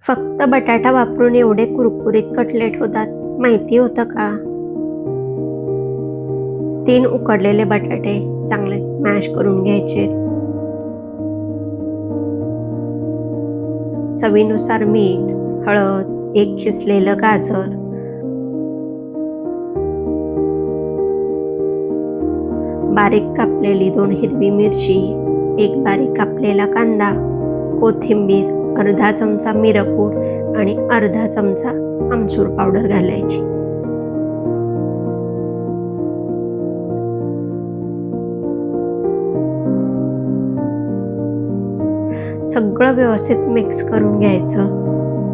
फक्त बटाटा वापरून एवढे कुरकुरीत कटलेट होतात माहिती होतं का? 3 उकडलेले बटाटे चांगले मॅश करून घ्यायचे. चवीनुसार मीठ, हळद, 1 खिसलेलं गाजर, बारीक कापलेली 2 हिरवी मिरची, 1 बारीक कापलेला कांदा, कोथिंबीर, अर्धा चमचा मिरपूड आणि अर्धा चमचा आमचूर पावडर घालायची. सगळं व्यवस्थित मिक्स करून घ्यायचं.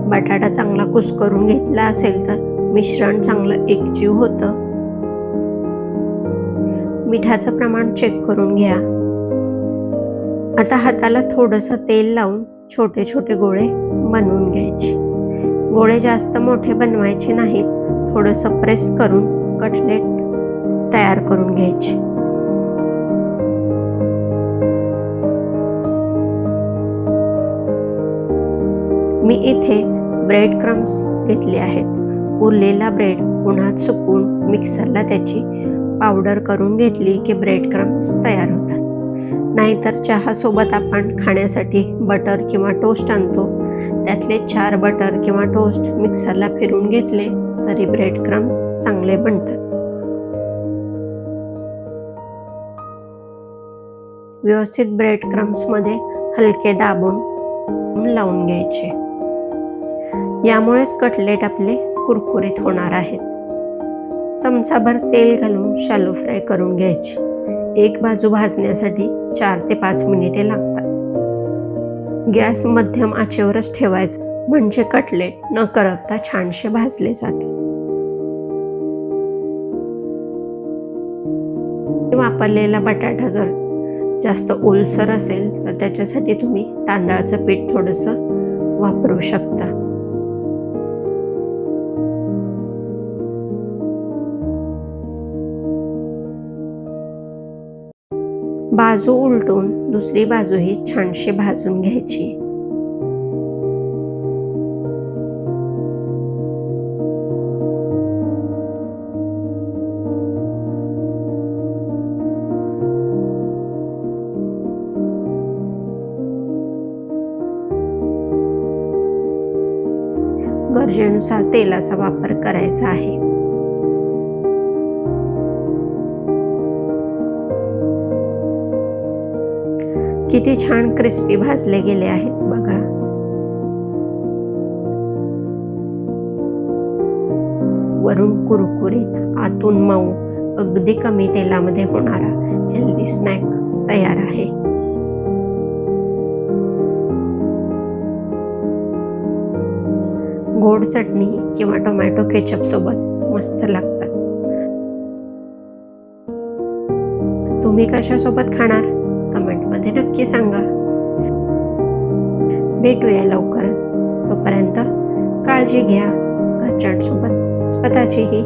बटाटा चांगला कुस्करून घेतला असेल तर मिश्रण चांगलं एकजीव होतं. मिठाचं प्रमाण चेक करून घ्या. आता हाताला थोडंसं तेल लावून छोटे छोटे गोळे बनवून घ्यायचे. गोळे जास्त मोठे बनवायचे नाहीत. थोडंसं प्रेस करून कटलेट तयार करून घ्यायचे. मी इथे ब्रेड क्रम्स घेतले आहेत. उरलेला ब्रेड उन्हात सुकवून मिक्सरला त्याची पावडर करून घेतली की ब्रेड क्रम्स तयार होतात. नाहीतर चहासोबत आपण खाण्यासाठी बटर किंवा टोस्ट आणतो. त्यातले 4 बटर किंवा टोस्ट मिक्सरला फिरून घेतले तरी ब्रेड क्रम्स चांगले बनतात. व्यवस्थित ब्रेड क्रम्समध्ये हलके दाबून लावून घ्यायचे. यामुळेच कटलेट आपले कुरकुरीत होणार आहेत. चमचाभर तेल घालून शॅलो फ्राय करून घ्यायची. एक बाजू भाजण्यासाठी 4 ते 5 मिनिटे लागतात. गॅस मध्यम आचेवरच ठेवायचा म्हणजे कटलेट न करपता छानसे भाजले जाते. वापरलेला बटाटा जर जास्त ओलसर असेल तर त्याच्यासाठी तुम्ही तांदळाचं पीठ थोडंसं वापरू शकता. बाजू उलटून दुसरी बाजूही छानशी भाजून घ्यायची. गरजेनुसार तेलाचा वापर करायचा आहे. किती छान क्रिस्पी भाजले गेले आहेत बघा. वरून कुरकुरीत, आतून मऊ, अगदी कमी तेलामध्ये होणारा हेल्दी स्नॅक तयार आहे. गोड चटणी किंवा टोमॅटो केचप सोबत मस्त लागतात. तुम्ही कशासोबत खाणार कमेंटमध्ये नक्की सांगा. भेटूया लवकरच. तोपर्यंत काळजी घ्या घरच्यांसोबत स्वतःचीही.